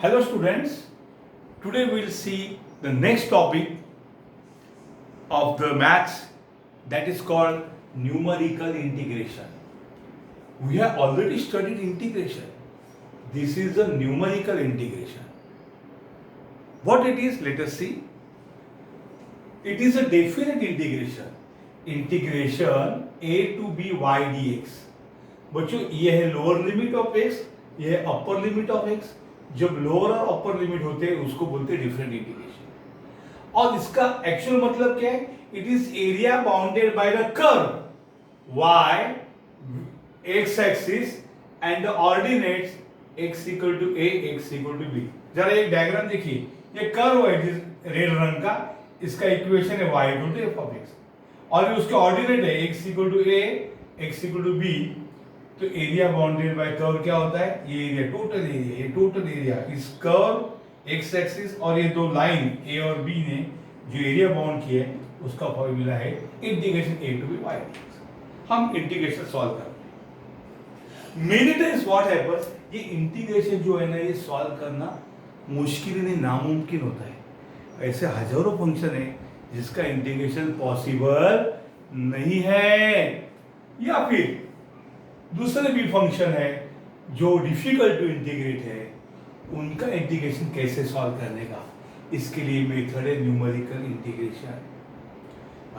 Hello students, today we will see the next topic of the maths that is called numerical integration. We have already studied integration. This is the numerical integration. What it is, let us see. It is a definite integration. Integration a to b y dx. बच्चों ये है lower limit of x, ये है upper limit of x. जब lower और upper limit होते हैं उसको बोलते हैं डिफरेंट इंटीग्रेशन. और इसका एक्चुअल मतलब क्या है? It is area bounded by the curve y x axis and the ordinates x equal to a x equal to b. जरा एक डायग्राम देखिए. ये कर्व है जिस रेड रंग का, इसका इक्वेशन है y equal to f of x और उसके ऑर्डिनेट है x equal to a x equal to b. तो एरिया बाउंडेड बाय कर्व क्या होता है? ये एरिया टोटल एरिया, ये टोटल एरिया इस कर्व एक्स एक्सिस और ये दो लाइन ए और बी ने जो एरिया बाउंड किया है उसका फॉर्मूला है integration A to B Y. हम इंटीग्रेशन सॉल्व करते हैं. मेनी टाइम्स व्हाट हैपेंस, ये इंटीग्रेशन जो है ना, ये सॉल्व करना मुश्किल नहीं, नामुमकिन होता है. ऐसे हजारों फंक्शन है जिसका इंटीग्रेशन पॉसिबल नहीं है, या फिर दूसरे भी फंक्शन है जो डिफिकल्ट टू इंटीग्रेट है, उनका इंटीग्रेशन कैसे सॉल्व करने का, इसके लिए मेथड है न्यूमेरिकल इंटीग्रेशन.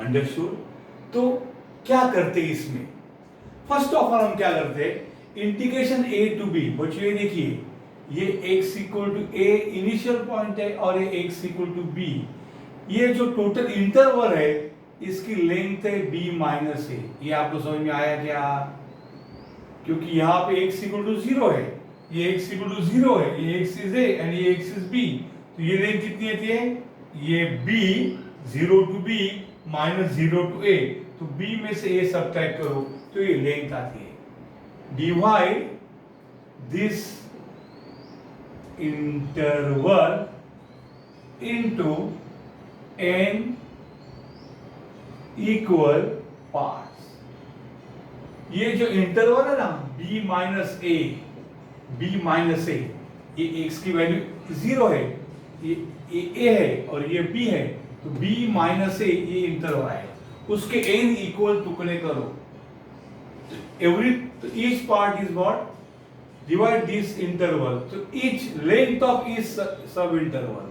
अंडरस्टूड? तो क्या करते हैं इसमें? फर्स्ट ऑफ ऑल हम क्या करते हैं, इंटीग्रेशन ए टू बी. बच्चों ये देखिए, ये x equal to a initial point है और ये x इक्वल टू b. ये जो टोटल इंटरवल है इसकी लेंथ है b माइनस a. ये आपको समझ में आया क्या? क्योंकि यहाँ पे x इक्वल टू 0 है, ये x इक्वल टू 0 है, ये x इज a एंड ये x इज b. तो ये लेंथ कितनी आती है? ये b 0 to b minus 0 to a. तो b में से a सब्ट्रैक्ट करो तो ये लेंथ आती है. Divide this interval into n equal parts. ये जो इंटरवल है ना b माइनस a, ये x की वैल्यू 0 है, ये a है और ये b है. तो b माइनस a ये इंटरवल है, उसके n इक्वल टुकड़े करो. Each part is what? Divide this interval. तो each length of each sub interval,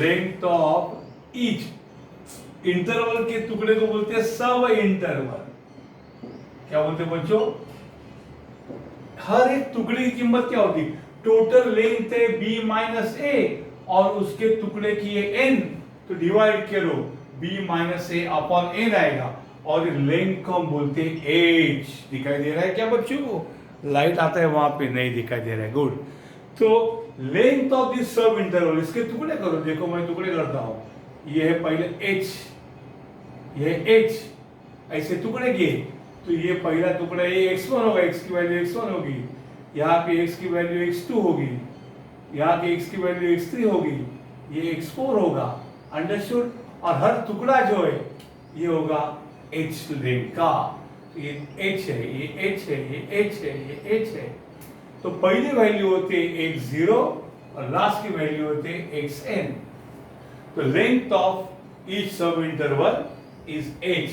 length of each interval के टुकड़े को बोलते हैं सब इंटरवल. क्या बोलते हैं बच्चों? हर एक टुकड़े की कीमत क्या होती? टोटल लेंथ है b माइनस a और उसके टुकड़े की है n. तो डिवाइड करो, b minus a upon n आएगा और लेंथ को हम बोलते हैं h. दिखाई दे रहा है क्या बच्चों? लाइट आता है वहां पे, नहीं दिखाई दे रहा है. गुड. तो लेंथ ऑफ दिस सब इंटरवल, इसके टुकड़े करो. देखो मैं टुकड़े करता हूं. ये है पहले h, ये h, ऐसे टुकड़े किए. तो ये पहला टुकड़ा ये x1 होगा, x की वैल्यू x1 होगी, यहाँ पे x की वैल्यू x2 होगी, यहाँ पे x की वैल्यू x3 होगी, ये x4 होगा. अंडरस्टूड? और हर टुकड़ा जो है ये होगा h लेंथ का. तो ये h है, ये h है, ये h है, ये h है. तो पहली वैल्यू होते है x0 और लास्ट की वैल्यू होते है xn. तो length of each sub interval is h.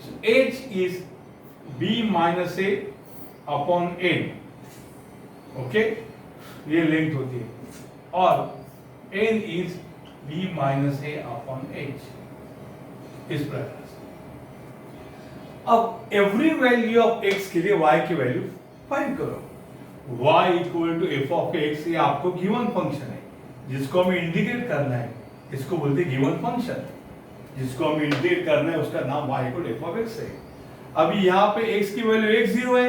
So h is b minus a upon n. Okay, ये लेंथ होती है. और n is b minus a upon h. इस प्रकार से अब एवरी वैल्यू ऑफ x के लिए y की वैल्यू फाइंड करो. y equal to f of x, ये आपको गिवन फंक्शन है जिसको हमें इंटीग्रेट करना है. इसको बोलते हैं गिवन फंक्शन. जिसको हमें इंटीग्रेट करना है उसका नाम y equal f of x है. अभी यहाँ पे x की वैल्यू x0 है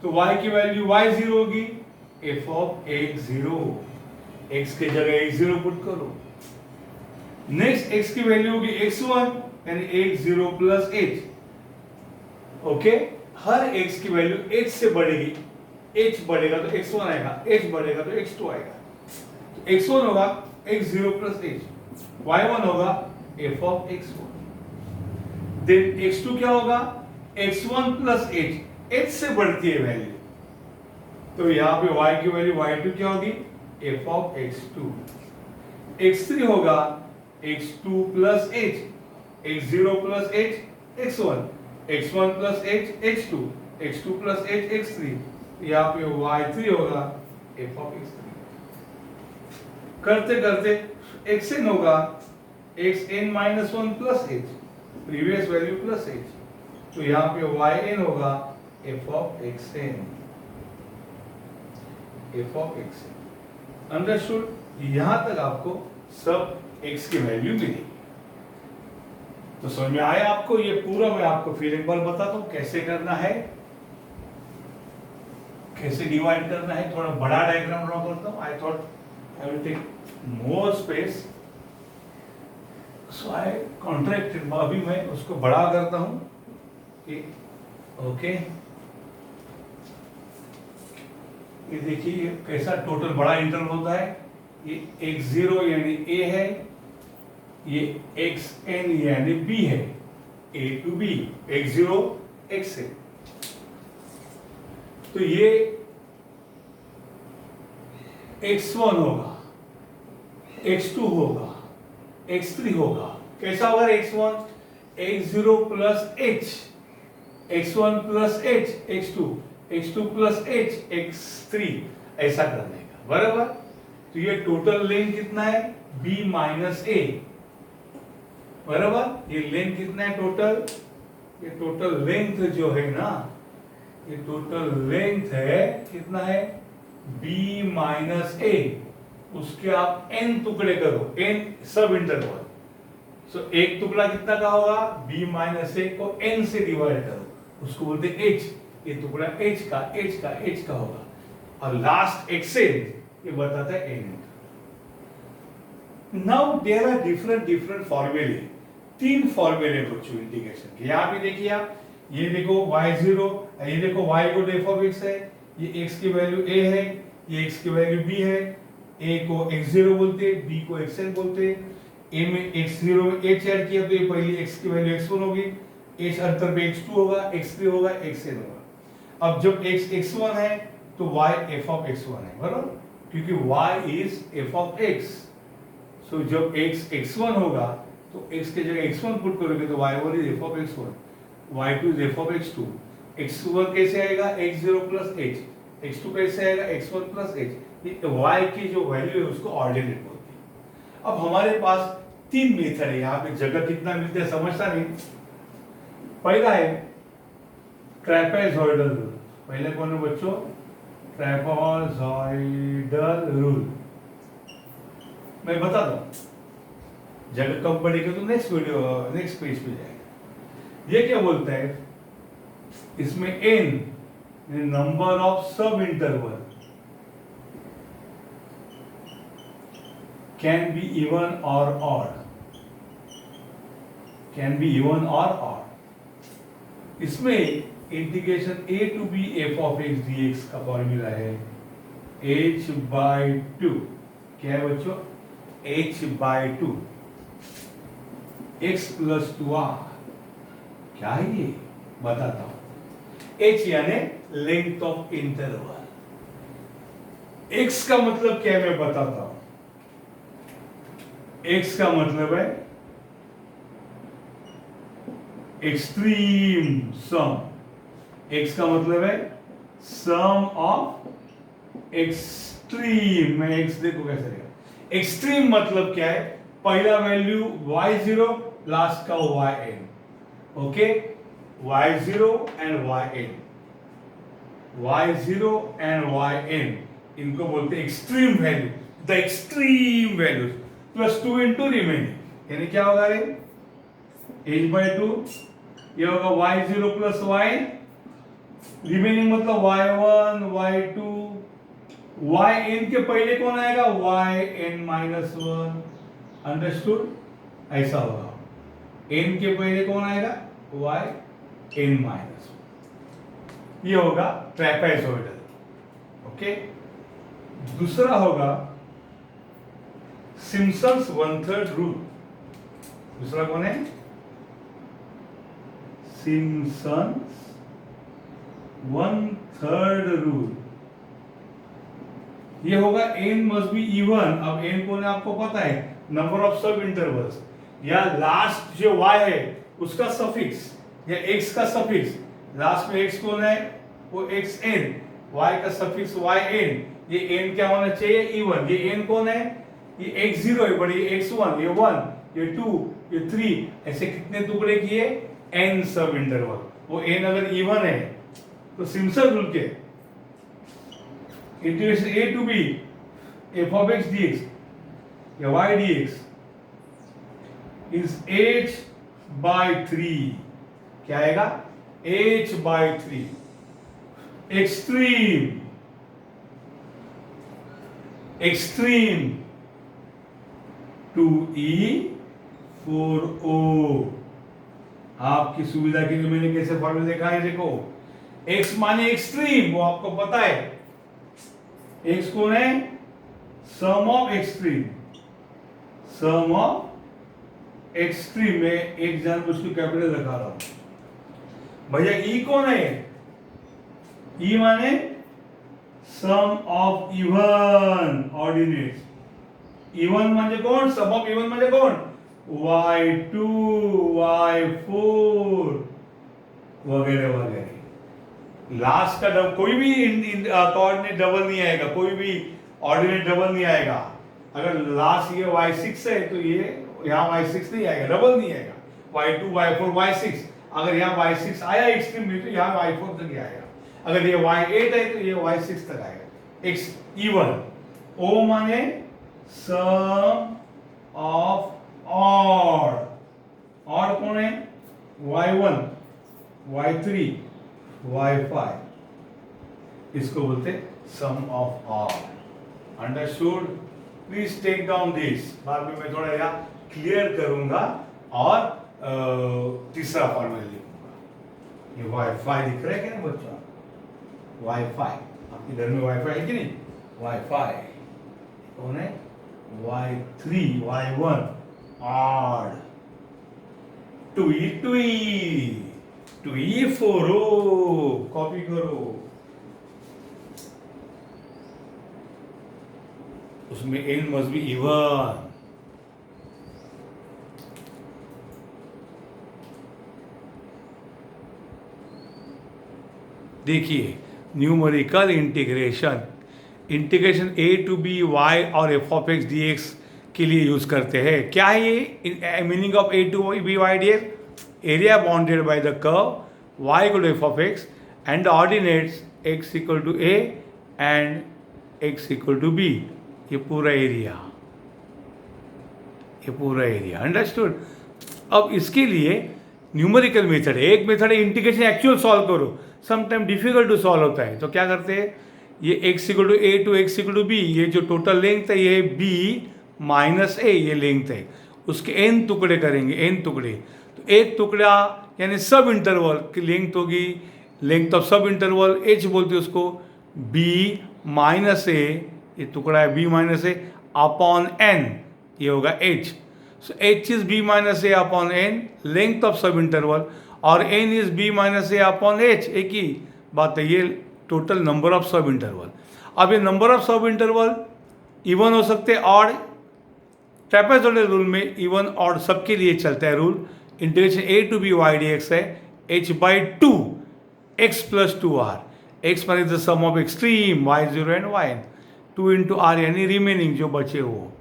तो y की वैल्यू y0 होगी, f ऑफ x0. x के जगह x0 पुट करो. नेक्स्ट x की वैल्यू होगी x1 यानी x0 प्लस h. ओके, हर x की वैल्यू h से बढ़ेगी. h बढ़ेगा तो x1 आएगा, h बढ़ेगा तो x2 आएगा. तो x1 होगा x0 प्लस h, y1 होगा f of x1. Then x2 क्या होगा? x1 प्लस h से बढ़ती है वैल्यू. तो यहाँ पे y की वैल्यू y2 क्या होगी? एफ ऑफ x2, x3 होगा x2 plus h, x0 plus h, x1, x1 plus h, x2, x2 plus h, x3, यहाँ पे y3 होगा f ऑफ x3। करते करते xn होगा xn minus 1 plus h, previous value plus h, तो यहाँ पे yn होगा f of xn, f of xn। Understood? यहां तक आपको सब x की वैल्यू मिलेगी। तो समझ में आया आपको? ये पूरा मैं आपको फिर एक बार बताता हूं कैसे करना है, कैसे डिवाइड करना है। थोड़ा बड़ा डायग्राम ड्रॉ करता हूं। I thought I will take more space, so I contracted. अभी मैं उसको बड़ा करता हूं। ओके, ये देखिए कैसा टोटल बड़ा इंटरवल होता है। ये x0 यानी a है, ये xn यानी b है, a to b, x0 x है। तो ये x1 होगा, x2 होगा, x3 होगा। कैसा होगा x1? x0 plus h, x1 plus h, x2 plus h, x3, ऐसा करने का, बराबर। तो ये टोटल लेंथ कितना है? b माइनस a, बराबर। ये लेंथ कितना है टोटल? ये टोटल लेंथ जो है ना, ये टोटल लेंथ है, कितना है? b minus a। उसके आप n टुकड़े करो, n सब इंटरवल। सो एक टुकड़ा कितना का होगा? b माइनस a को n से डिवाइड करो, उसको बोलते हैं h। ये टुकड़ा h का होगा। और लास्ट xn ये बताता है n। Now there are different फॉर्मूले। 3 फॉर्मूले बच्चों इंटीग्रेशन के। यहाँ पे देखिए आप, ये देखो y0, ये देखो y को f ऑफ x है, ये x की वैल्यू a है, ये x की वैल्यू b है। a को x0 बोलते हैं, b को xn बोलते हैं। a में x0 में h ऐड किया तो ये पहली x की वैल्यू x1 होगी, h अंतर पे x2 होगा, x3 होगा, xn होगा। अब जब x x1 है तो y f ऑफ x1 है, बराबर, क्योंकि y is f of x। सो जब x x1 होगा तो x के जगह x1 पुट करोगे तो y1 is f of x1, y2 is f of x2। x1 कैसे आएगा? x0 प्लस h, x2 कैसे आएगा? x1 plus h। ये y की जो वैल्यू है उसको ऑर्डिनेट बोलते हैं। अब हमारे पास 3 मेथड है। यहाँ पे जगह कितना मिलते हैं समझता नहीं। पहला है ट्रैपेजॉइडल रूल। पहले कौन है बच्चों? Trapezoidal rule. मैं बता दूं, जगह कम पड़ेगी तो नेक्स्ट वीडियो, नेक्स्ट पेज पे जाएगा। ये क्या बोलता है? इसमें n number of sub interval can be even और ऑड, कैन बी इवन और ऑड। इसमें integration a to b f of x dx का फॉर्मूला है h by 2। क्या है बच्चों? h by 2 x plus 2r। क्या है ये? बताता हूं। h यानी लेंथ ऑफ इंटरवल। x का मतलब क्या है मैं बताता हूं। x का मतलब है एक्सट्रीम सम। x का मतलब है सम ऑफ एक्सट्रीम। मैं x देखो कैसे रहेगा। एक्सट्रीम मतलब क्या है? पहला वैल्यू y0, लास्ट का yn। Okay, y0 and yn, y0 and yn, इनको बोलते हैं extreme value. The extreme value plus 2 into remaining, यानी क्या होगा रे? h by 2, ये होगा y0 प्लस yn, रिमेनिंग मतलब y1, y2, yn के पहले कौन आएगा? yn minus 1। अंडरस्टूड? ऐसा होगा। n के पहले कौन आएगा? yn minus 1। ये होगा ट्रैपेजॉइडल। ओके, दूसरा होगा सिम्पसन्स 1/3 रूल। दूसरा कौन है? Simpson's 1/3 rule. ये होगा n मस्ट बी इवन। अब n कौन है आपको पता है, नंबर ऑफ सब इंटरवल्स, या लास्ट जो y है उसका सफिक्स या x का सफिक्स, लास्ट में x कौन है वो xn, y का सफिक्स yn, ये n क्या होना चाहिए इवन। ये n कौन है, ये x0 है, बट ये x1, ये 1, ये 2, ये 3, ऐसे कितने टुकड़े किए n सब इंटरवल। वो n अगर इवन है तो सिम्पसन रूल के integration a to b f of x dx या y dx is h by 3, क्या आएगा h by 3 extreme to e 4o। आपकी सुविधा के लिए मैंने कैसे फॉर्मूला देखा है, देखो x माने एक्सट्रीम, वो आपको पता है x कौन है sum of extreme, sum of extreme में एक जानबूझ के कैपिटल रखा रहा हूं। भैया e कौन है, e माने sum of even ordinates, even म्हणजे कोण, सम ऑफ इवन म्हणजे कोण y2 y4 वगैरह वगैरह। लास्ट का कोई भी कोऑर्डिनेट डबल नहीं आएगा, कोई भी ऑर्डिनेट डबल नहीं आएगा। अगर लास्ट ये y6 है तो ये यहाँ y6 नहीं आएगा, डबल नहीं आएगा, y2 y4 y6। अगर यहाँ y6 आया एक्सट्रीम में तो यहाँ y4 तक आएगा, अगर ये y8 है तो ये y6 तक आएगा। x इवन, o माने सम ऑफ ऑड, ऑड कौन है y1 y3 y5, इसको बोलते sum of odd. Understood? Please take down this, बाद में मैं थोड़ा यहाँ क्लियर करूंगा और तीसरा फॉर्मूला लिखूंगा। ये वाईफाई दिख रहा है क्या बच्चों, वाईफाई आपके घर में वाईफाई है कि नहीं, वाईफाई कौन है y3 y1 odd, 2e 4o, copy करो, उसमें n मस्ट बी इवन। देखिए numerical integration, integration a to b y और f ऑफ x dx के लिए यूज करते हैं। क्या है ये meaning of a to b y dx? Area bounded by the curve y equal to f of x and the ordinates x equal to a and x equal to b। ये पूरा area, ये पूरा area, understood? अब इसके लिए numerical method है, एक method है इंटीग्रेशन एक्चुअल सॉल्व करो, समटाइम डिफिकल्ट टू सॉल्व होता है। तो क्या करते हैं, ये x equal to a to x equal to b, ये जो टोटल लेंथ है ये b माइनस a, ये लेंथ है, उसके n टुकड़े करेंगे, n टुकड़े। तो एक टुकड़ा यानी सब इंटरवल की लेंथ होगी, length of sub interval h बोलते हैं उसको, b माइनस a, ये टुकड़ा है b minus a upon n, ये होगा h। So h is b minus a upon n, length of sub interval, और n is b minus a upon h, एक ही बात है, ये total number of sub interval. अब ये number of sub interval even हो सकते हैं ऑड, ट्रेपेजॉइडल रूल में इवन ऑड सबके लिए चलता है rule. Integration a to b y dx है h by 2 x plus 2r, x माने the sum of extreme y0 and yn, 2 into r यानी रिमेनिंग जो बचे वो।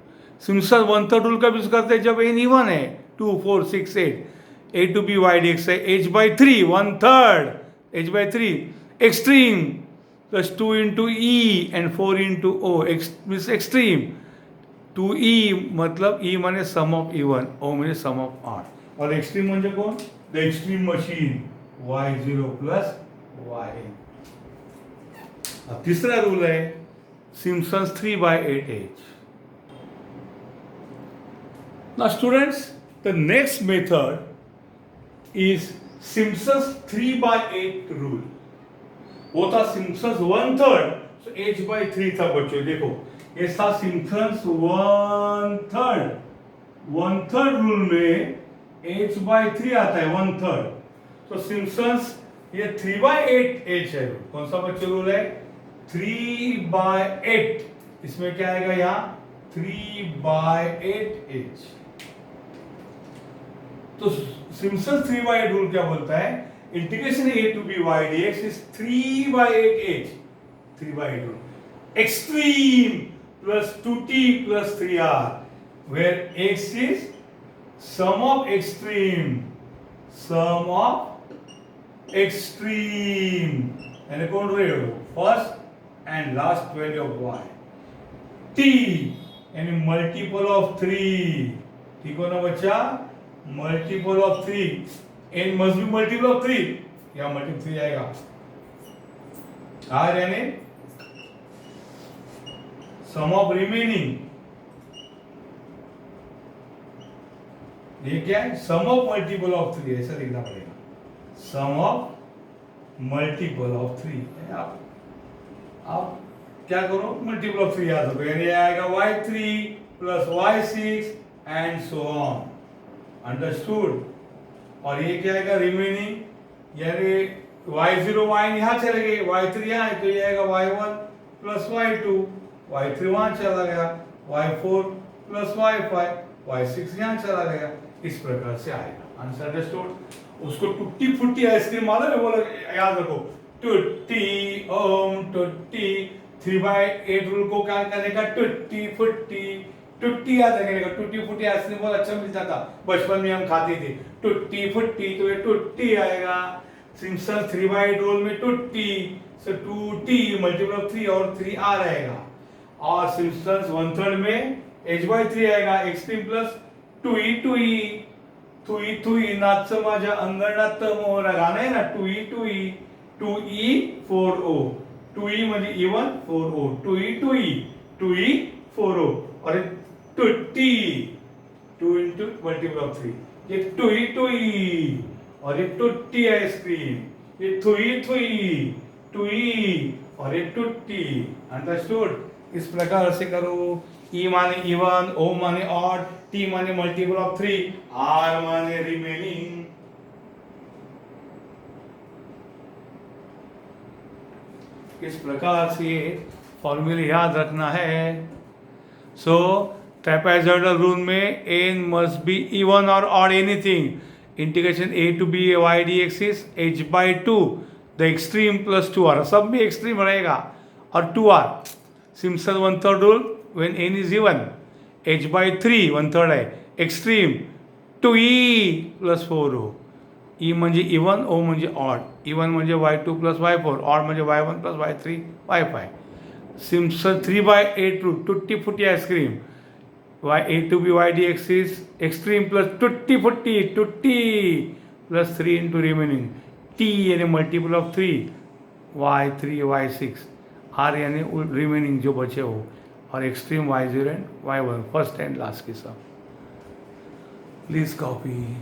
सिम्पसन 1/3 रूल का यूज करते हैं जब n इवन है, 2 4 6 8, a to b y dx है h by 3 1/3, h by 3 extreme plus 2 into e and 4 into o, means extreme. 2e मतलब e माने सम ऑफ इवन, o माने सम ऑफ ऑड, और एक्सट्रीम म्हणजे कोण, the extreme machine y0 plus yn। अब तीसरा rule है Simpson's 3/8h। Now students, the next method is Simpson's 3/8 rule. वो था सिम्पसन्स 1/3, so h by 3 था बच्चों। देखो ये था सिम्पसन्स 1/3 रूल में h by 3 आता है 1/3, तो सिम्पसन्स ये 3/8h है। कौन सा बच्चों रूल है, 3/8 इसमें क्या आएगा यहाँ 3/8h। तो सिम्पसन 3/8 रूल क्या बोलता है, integration a to b y dx is 3/8h, 3/8 rule, extreme plus 2t plus 3r, where x is sum of extreme, यानी कौन रहेगा, first and last value of y, t यानी मल्टीपल ऑफ 3, ठीक हो ना बच्चा, multiple of 3, n must be multiple of 3, या multiple 3 आएगा, r यानी सम ऑफ रिमेनिंग, ये क्या है, सम ऑफ मल्टीपल ऑफ 3, ऐसा लिखना पड़ेगा, सम ऑफ मल्टीपल ऑफ 3। आप क्या करो, मल्टीपल ऑफ 3 याद रखो, यानी आएगा y3 plus y6 and so on, understood. और ये क्या आएगा, रिमेनिंग, यानी y0 y यहाँ चले गए, y3 यहाँ है, तो ये आएगा y1 प्लस y2, y3 वहां चला गया, y4 प्लस y5, y6 यहाँ चला गया, इस प्रकार से आएगा, आंसर अंडरस्टूड। उसको टूटी फूटी आइसक्रीम मालूम है, बोलो याद रखो, टूटी ओम टूटी, 3/8 रूल को क्या करने का, टूटी फूटी, टूटी याद रखने का, टूटी फूटी आइसक्रीम बहुत अच्छा मिलता था, बचपन में हम खाते थे, टूटी फूटी, तो ये टूटी आएगा। सिम्पसन 3/8 रूल में टूटी, सो 2t मल्टीपल ऑफ 3 और 3r आएगा, और सिम्पसन 1/3 में h/3 आएगा, एक्सट्रीम प्लस 2e 2e नाचचं माझ्या अंगणात मोहरा, गाणं आहे ना, 2e 4o, 2e म्हणजे E1 4o, 2e 4o, और 2t 2 into मल्टीपल ऑफ 3, ये 2e, और ये 2t आइसक्रीम, ये 2e, और ये 2t, अंडरस्टूड। इस प्रकार से करो, E माने इवन, O माने ऑड, T माने मल्टीपल ऑफ 3, R माने रिमेनिंग। इस प्रकार से फॉर्मूला याद रखना है। सो ट्रेपेजॉइडल रूल में n मस्ट बी इवन और odd anything, integration a to b y dx is h/2, the extreme plus 2r, सब में एक्सट्रीम रहेगा, और 2r। Simpson 1/3 rule, when n is even, h/3 1/3 है, extreme 2e plus 4o, e म्हणजे even, o म्हणजे odd, even म्हणजे y2 plus y4, odd म्हणजे y1 plus y3 y5। Simpson 3/8 rule, टूटी फूटी ice cream, a to b y dx is extreme plus टूटी फूटी, टूटी प्लस 3 इंटू रिमेनिंग, t यानी multiple of 3, y3 y6, r यानी रिमेनिंग जो बचे हो, और extreme y0 and y1, first and last की सब। Please copy.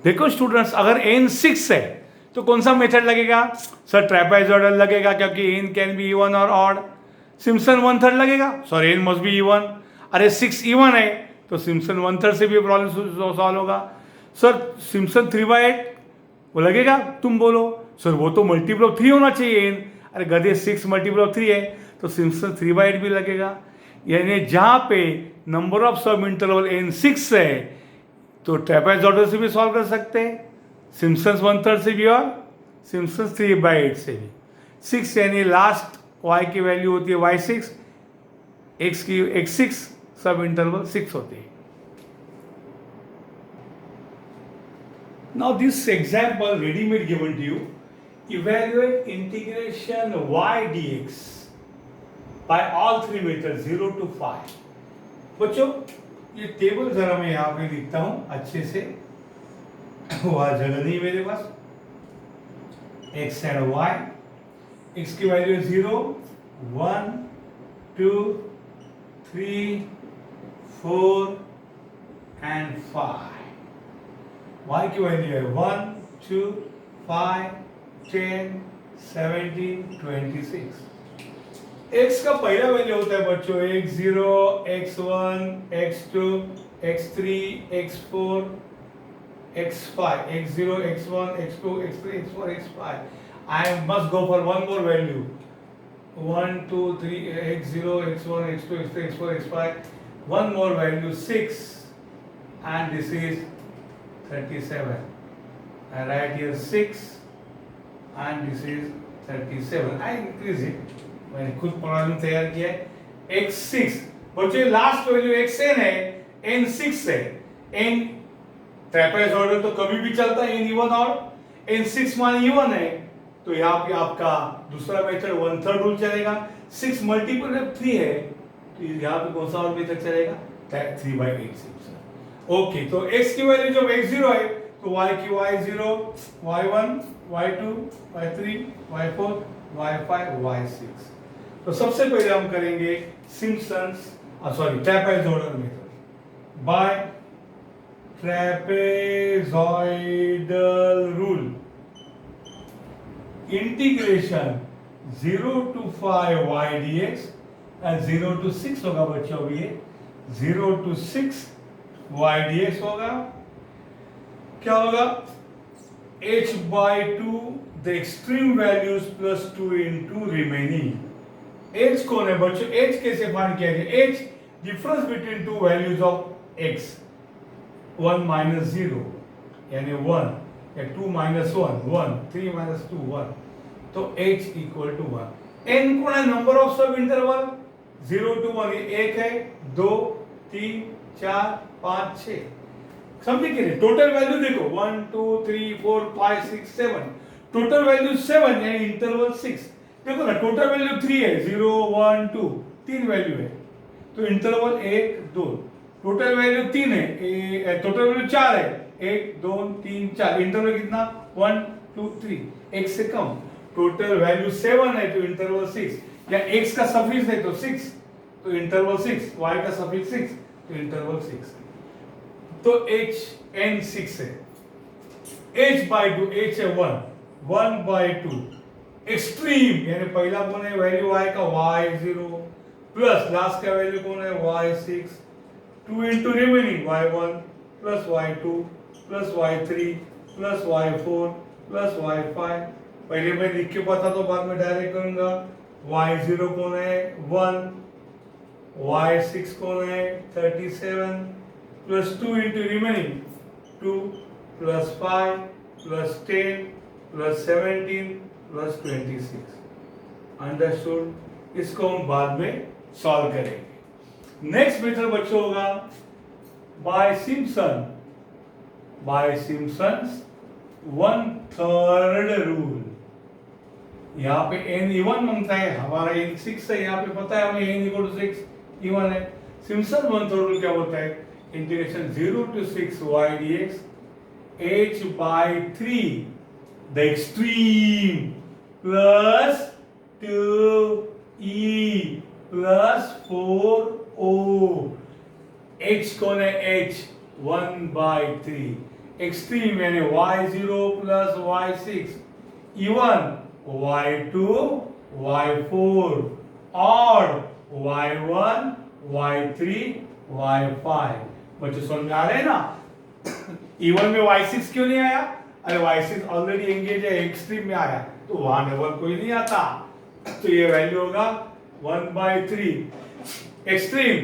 देखो स्टूडेंट्स, अगर n 6 है तो कौन सा मेथड लगेगा, सर ट्रेपेजॉइडल लगेगा, क्योंकि n कैन बी इवन और ऑड। सिम्पसन 1/3 लगेगा, sir n must be even. अरे 6 इवन है तो सिम्पसन 1/3 से भी प्रॉब्लम सॉल्व होगा। सर सिम्पसन 3/8 वो लगेगा, तुम बोलो सर वो तो मल्टीपल ऑफ 3 होना चाहिए n, अरे गधे 6 मल्टीपल ऑफ 3 है, तो सिम्पसन 3/8 भी लगेगा। यानी जहाँ पे number of sub interval n 6 है तो ट्रेपेजॉइडल से भी सॉल्व कर सकते हैं, सिम्पसन 1/3 से भी और सिम्पसन 3/8 से भी। 6 यानी लास्ट y की वैल्यू होती है y6, x की x6, सब इंटरवल 6 होते हैं। Now this example ready-made given to you, evaluate integration y dx by all three methods 0 to 5। बच्चों ये टेबल जरा मैं यहाँ पे लिखता हूँ अच्छे से, वह जगह नहीं मेरे पास। x एंड y, x की वैल्यू 0, 1, 2, 3, 4 एंड 5। y की वैल्यू है 1, 2, 5, 10, 17, 26। x का पहला वैल्यू होता है बच्चों x0, x1, x2, x3, x4, x5, x0, x1, x2, x3, x4, x5। I must go for one more value, 1 2 3 x0 x1 x2 x3 x4 x5, one more value 6, and this is 37. I write here 6 and this is 37. I increase it. मैंने खुद problem तैयार किया है x6, बच्चों last value xn है, n6 है, n ट्रेपेज order तो कभी भी चलता है, n इवन और n6 मान इवन है, तो यहाँ पे आपका दूसरा मेथड 1/3 रूल चलेगा। 6 मल्टीपल ऑफ 3 है, तो यहाँ पे कौन सा और मेथड चलेगा? 3/8 ओके, तो x की वैल्यू जब x0 है तो y की y0, y1, y2, y3, y4, y5, y6। तो सबसे पहले हम करेंगे Simpson's trapeze order method by trapezoidal rule. Integration 0 to 5 y dx and 0 to 6 होगा बच्चों, अभी ये 0 to 6 y dx होगा। क्या होगा? h by 2 the extreme values plus 2 into remaining। h कौन है बच्चों? h कैसे फाइंड किया जाए? h difference between two values of x, 1 minus 0 यानी 1, या 2 minus 1 1, 3 minus 2 1, तो h इक्वल टू 1। n कौन है? Number of sub interval 0 to 1, ये 1 है, 2 3 4 5 6। समझे कि नहीं? टोटल वैल्यू देखो 1 2 3 4 5 6 7, टोटल वैल्यू 7 यानी इंटरवल 6। देखो ना, टोटल वैल्यू 3 है, 0 1 2, 3 वैल्यू है, तो इंटरवल 1 2। टोटल वैल्यू 3 है, टोटल वैल्यू 4 है, 1 2 3 4, इंटरवल कितना? 1 2 3, एक से कम। टोटल वैल्यू 7 है तो इंटरवल 6, या x का सफिक्स है तो 6 तो इंटरवल 6, y का सफिक्स 6 तो इंटरवल 6। तो h n 6 है, h by 2, h है 1 by 2। एक्सट्रीम यानी पहला कौन है? वैल्यू y का y0 प्लस लास्ट का वैल्यू कौन है? y6, 2 into remaining y1 plus y2 plus y3 plus y4 plus y5। पहले मैं लिख के पता तो बाद में डायरेक्ट करूंगा। y0 कौन है? 1, y6 कौन है? 37 plus 2 into remaining 2 plus 5 plus 10 plus 17 plus 26। Understood? इसको हम बाद में सॉल्व करेंगे। नेक्स्ट मेथड बच्चों होगा बाय सिम्पसन्स 1/3 रूल। यहाँ पे n इवन मांगता है, हमारा n 6 है, यहाँ पे पता है हमें n इक्वल टू 6 इवन है। सिम्पसन 1/3 रूल क्या होता है? Integration 0 to 6 y dx, h by 3 the extreme plus 2e plus 4o। h कौन है? h 1 by 3। एक्सट्रीम यानी y0 plus y6, even y2 y4, और y1 y3 y5। बच्चों समझ में आ रहे हैं ना? इवन में y6 क्यों नहीं आया? अरे y6 ऑलरेडी एंगेज है, एक्सट्रीम में आया, तो वहां डबल कोई नहीं आता, तो ये वैल्यू होगा 1 by 3। Extreme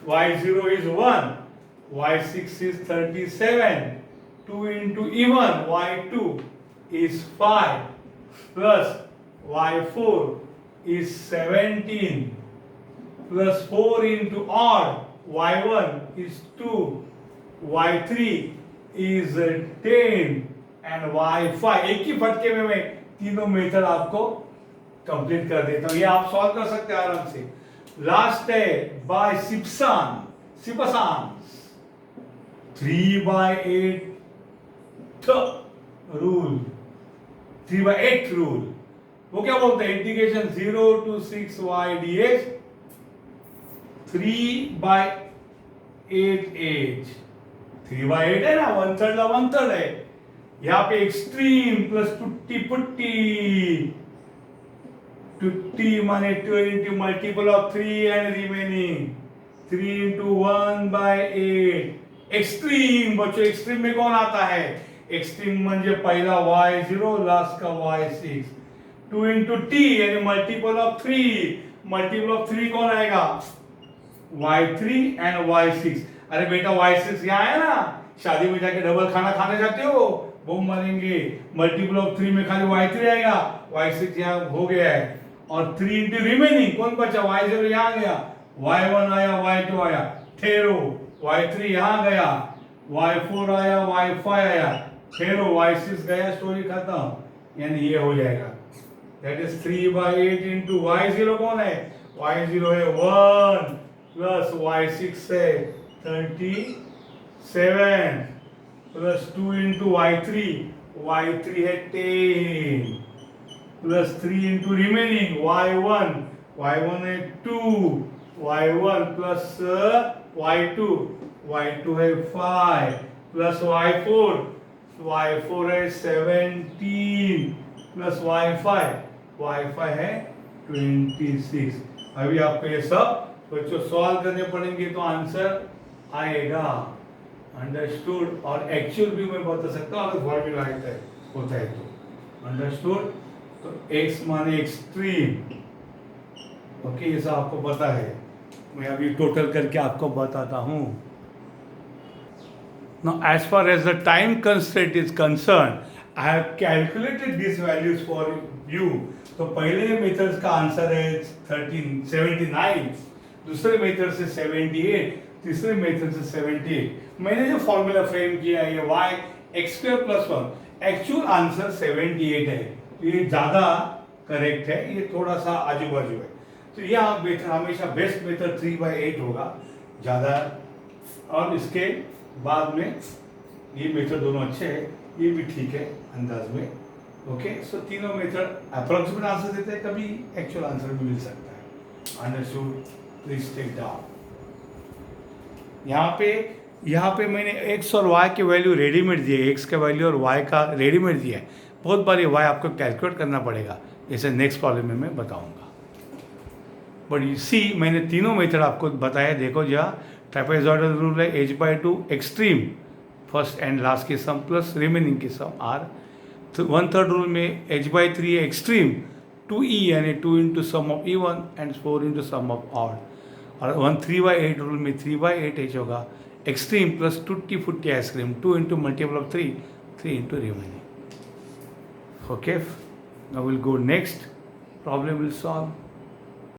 y0 is 1, y6 is 37, 2 into even y2 is 5 plus y4 is 17 plus 4 into odd y1 is 2, y3 is 10 and y5। एक ही फटके में मैं तीनों मेथड आपको कंप्लीट कर देता हूं, ये आप सॉल्व कर सकते हैं आराम से। लास्ट है बाय सिम्पसन्स 3/8 रूल, 3/8 रूल। वो क्या बोलते हैं? Integration 0 to 6 y dx 3/8 h। 3/8 है ना, 1/3 का 1/3 है। यहाँ पे एक्सट्रीम प्लस टुट्टी माने 2 into multiple of 3 and remaining 3 into 1/8। Extreme बच्चों, एक्सट्रीम में कौन आता है? एक्सट्रीम म्हणजे पहिला y0 लास्ट का y6, 2 इंटू टी यानी मल्टीपल ऑफ 3, मल्टीपल ऑफ 3 कौन आएगा, y3 एंड y6। अरे बेटा y6 यहाँ है ना, शादी में जाके डबल खाना खाने जाते हो, वो मारेंगे, मल्टीपल ऑफ 3 में खाली y3 आएगा, y6 यहाँ हो गया है, और 3 इंटू रिमेनिंग कौन बचा, y0 यहाँ गया, y1 आया, y2 आया, ठहरो, y3 यहाँ गया, y4 आया, y5 आया, ठहरो, y6 गया, स्टोरी खत्म, यानी ये हो जाएगा, दैट इज 3/8 इंटू y0 कौन है, y0 है 1 प्लस y6 है 37 प्लस 2 इंटू y3, y3 है 10 plus 3 into remaining y1, y1 है 2, y1 प्लस y2, y2 है 5 प्लस y4, y4 है 17 प्लस y5, y5 है 26। अभी आपको ये सब बच्चों सॉल्व करने पड़ेंगे तो आंसर आएगा, अंडरस्टूड। और एक्चुअल भी मैं बता सकता हूँ अगर फॉर्मूला होता है तो, अंडरस्टूड। तो x माने एक्सट्रीम, ओके, ये सब आपको पता है, मैं अभी टोटल करके आपको बताता हूँ। Now, as far as the time constraint is concerned, I have calculated these values for you. तो पहले मेथड्स का आंसर है 79, दूसरे मेथड से 78, तीसरे मेथड से 78। मैंने जो फॉर्मूला फ्रेम किया है ये y x² + 1, एक्चुअल आंसर 78 है, ये ज़्यादा करेक्ट है, ये थोड़ा सा आजू बाजू है। तो यह मेथड हमेशा बेस्ट मेथड 3/8 होगा ज़्यादा, और इसके बाद में ये मेथड दोनों अच्छे हैं, ये भी ठीक है अंदाज में, ओके। सो तीनों मेथड अप्रोक्सीमेट आंसर देते हैं, कभी एक्चुअल आंसर भी मिल सकता है, अंडरस्टूड। Please take down. यहाँ पे मैंने x और y की वैल्यू रेडीमेड दी है, x का वैल्यू और y का रेडीमेड दिया है, बहुत बार ये y आपको कैलकुलेट करना पड़ेगा, जैसे नेक्स्ट प्रॉब्लम में मैं बताऊँगा। बट यू सी मैंने तीनों मेथड आपको बताया, देखो जहाँ ट्रापेजॉइडल रूल है h/2 extreme, first and last की सम प्लस रिमेनिंग की सम r। तो 1/3 रूल में h/3 है एक्सट्रीम, 2e यानी 2 into sum of e1 and 4 into sum of odd, और 3/8 रूल में 3/8 h होगा extreme plus tutti frutti ice cream, 2 into multiple of 3, 3 into remaining, okay. Now will go next problem, will solve.